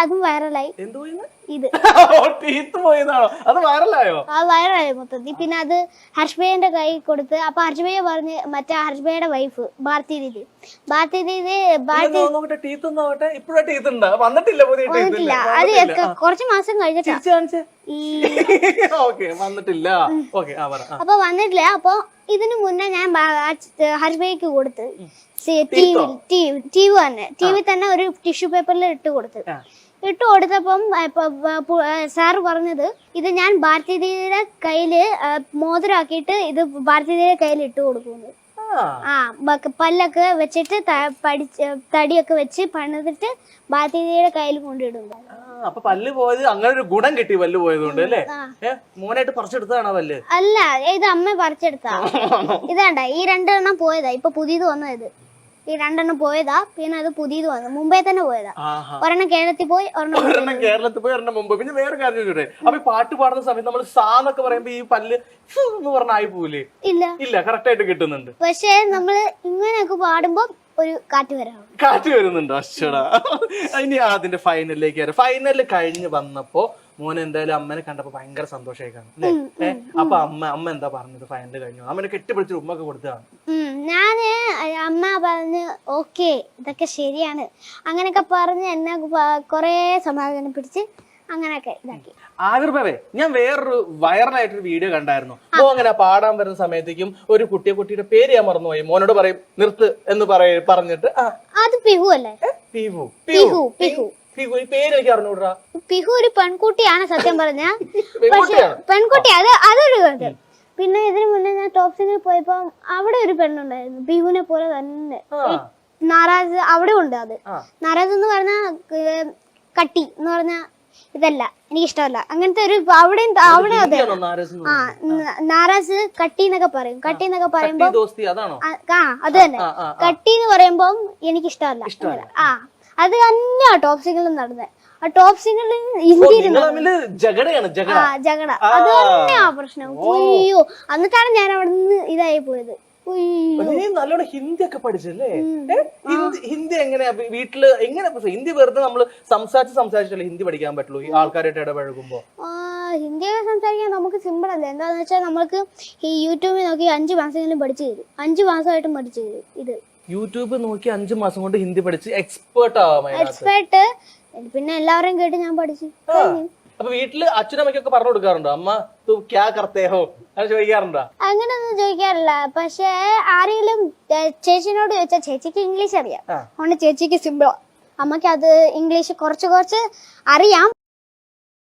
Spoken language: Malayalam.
അതും വൈറലായി. ഇത് അത് വൈറലായോ? വൈറലായി മൊത്തത്തിൽ. പിന്നെ അത് ഹർഷബയുടെ കൈ കൊടുത്ത്. അപ്പൊ ഹർഷബയ പറഞ്ഞ് മറ്റേ ഹർഷബയുടെ വൈഫ് ഭാരതി ദീദി വന്നിട്ടില്ല. അത് കുറച്ച് മാസം കഴിഞ്ഞിട്ടാ. അപ്പൊ വന്നിട്ടില്ല. അപ്പൊ ഇതിനു മുന്നേ ഞാൻ ഹർഷബയ്ക്ക് കൊടുത്ത് ടി വി തന്നെ ഒരു ടിഷ്യൂ പേപ്പറിൽ ഇട്ട് കൊടുത്തപ്പം സാറ് പറഞ്ഞത് ഇത് ഞാൻ ഭാരതീയയുടെ കയ്യില് മോതിരാക്കിയിട്ട് ഇത് ഭാരതീയയുടെ കയ്യിൽ ഇട്ട് കൊടുക്കുന്നു. പല്ലൊക്കെ വെച്ചിട്ട് തടിയൊക്കെ വെച്ച് പണിതിട്ട് ഭാരതീയയുടെ കയ്യിൽ കൊണ്ടിടുന്നു. അപ്പൊ പല്ല് പോയത് അങ്ങനെ ഒരു ഗുണം കിട്ടി പല്ല് പോയതുകൊണ്ട് അല്ലേ? മോനായിട്ട് പറിച്ചെടുത്തതാണോ പല്ല്? അല്ല, ഇത് അമ്മ പറിച്ചെടുത്താ. ഇതാണ്ട ഈ 2 എണ്ണം പോയതാ. ഇപ്പൊ പുതിയത് വന്നത് ഈ 2 എണ്ണം പോയതാ. പിന്നെ അത് പുതിയത് വന്നു. മുംബൈ തന്നെ പോയതാ. ഒരെണ്ണം കേരളത്തിൽ പോയി, ഒരെണ്ണം മുമ്പ്. പിന്നെ വേറെ കാര്യം ചോദിച്ചോട്ടെ, അപ്പൊ പാട്ട് പാടുന്ന സമയത്ത് നമ്മൾ സാന്നൊക്കെ പറയുമ്പോ ഈ പല്ല് എന്ന് പറഞ്ഞായി പോവില്ലേ? ഇല്ല, കറക്റ്റ് ആയിട്ട് കിട്ടുന്നുണ്ട്. പക്ഷെ നമ്മള് ഇങ്ങനെയൊക്കെ പാടുമ്പോ ഒരു കാറ്റ് വരുന്നുണ്ട്. അശ്വടാ, ഇനി അതിന്റെ ഫൈനലിലേക്ക് വരാം. ഫൈനലിൽ കഴിഞ്ഞ് വന്നപ്പോ മോൻ എന്തായാലും അമ്മനെ കണ്ടപ്പോ ഭയങ്കര സന്തോഷമായി അല്ലേ? അപ്പൊ അമ്മ എന്താ പറഞ്ഞത്? ഫൈനൽ കഴിഞ്ഞു അമ്മനെ കെട്ടിപ്പിടിച്ച് ഉമ്മൊക്കെ കൊടുത്തതാണ്. ഞാന് അമ്മ പറഞ്ഞ് ഓക്കെ ഇതൊക്കെ ശരിയാണ് അങ്ങനെയൊക്കെ പറഞ്ഞ് എന്നെ കൊറേ സമാധാനപ്പിടിച്ച് അങ്ങനെയൊക്കെ ഇതാക്കി. ആവിർഭവേ, ഞാൻ വേറൊരു വൈറലായിട്ടൊരു വീഡിയോ കണ്ടായിരുന്നു. മോ അങ്ങനെ പാടാൻ വരുന്ന സമയത്തേക്കും ഒരു കുട്ടിയുടെ പേര് ഞാൻ മറന്നുപോയി. മോനോട് പറയും നിർത്ത് എന്ന് പറഞ്ഞിട്ട് അത് പിഹു അല്ലേ? പിഹു. ഈ പേര് എനിക്ക് അറിഞ്ഞൂടാ. പിഹു ഒരു പെൺകുട്ടിയാണ് സത്യം പറഞ്ഞ. പക്ഷെ പെൺകുട്ടി അതൊരു കാര്യം. പിന്നെ ഇതിനു മുന്നേ ഞാൻ ടോപ് സിംഗിൽ പോയപ്പോ അവിടെ ഒരു പെണ്ണുണ്ടായിരുന്നു പിഹുവിനെ പോലെ തന്നെ. നാരാസ് അവിടെ ഉണ്ട്. അത് നാരാസ് എന്ന് പറഞ്ഞ കട്ടി എന്ന് പറഞ്ഞ ഇതല്ല, എനിക്ക് ഇഷ്ടമല്ല അങ്ങനത്തെ ഒരു. അവിടെ അതെ നാരാസ് കട്ടി എന്നൊക്കെ പറയും. കട്ടി എന്നൊക്കെ പറയുമ്പോ അത് തന്നെ. കട്ടി എന്ന് പറയുമ്പോ എനിക്ക് ഇഷ്ടമല്ല. അത് തന്നെയാ ടോപ് സിംഗിലും നടന്നത്. ആ ടോപ് സിംഗിൽ ജഗട അത് തന്നെയാ പ്രശ്നം. അയ്യോ, എന്നിട്ടാണ് ഞാൻ അവിടെ നിന്ന് ഇതായി പോയത്. നല്ലോണം ഹിന്ദി ഒക്കെ പഠിച്ചല്ലേ? ഹിന്ദി എങ്ങനെയാ വീട്ടില് എങ്ങനെ? ഹിന്ദി വെറുതെ നമ്മള് സംസാരിച്ചല്ലേ ഹിന്ദി പഠിക്കാൻ പറ്റുള്ളൂ ഈ ആൾക്കാരായിട്ട് ഇടപഴകുമ്പോ? ഹിന്ദിയൊക്കെ സംസാരിക്കാൻ നമുക്ക് സിമ്പിൾ അല്ലേ? എന്താന്ന് വെച്ചാൽ നമുക്ക് ഈ യൂട്യൂബിൽ നോക്കി 5 മാസമെങ്കിലും പഠിച്ചു തരും. 5 മാസമായിട്ടും പഠിച്ചു തരും. ഇത് യൂട്യൂബ് നോക്കി 5 മാസം കൊണ്ട് ഹിന്ദി പഠിച്ച് എക്സ്പേർട്ട്. പിന്നെ എല്ലാവരെയും കേട്ട് ഞാൻ പഠിച്ചു. അപ്പൊ വീട്ടില് അച്ഛനമ്മയ്ക്കൊക്കെ പറഞ്ഞു കൊടുക്കാറുണ്ടോ? അമ്മ തു ക്യാ കർത്തേ ഹോ അത് ചോദിക്കാറുണ്ടോ? അങ്ങനെയൊന്നും ചോദിക്കാറില്ല. പക്ഷെ ആരെങ്കിലും ചേച്ചിനോട് ചോദിച്ചാൽ ചേച്ചിക്ക് ഇംഗ്ലീഷ് അറിയാം. അതുകൊണ്ട് ചേച്ചിക്ക് സിമ്പിളാ. അമ്മയ്ക്ക് അത് ഇംഗ്ലീഷ് കുറച്ച് അറിയാം.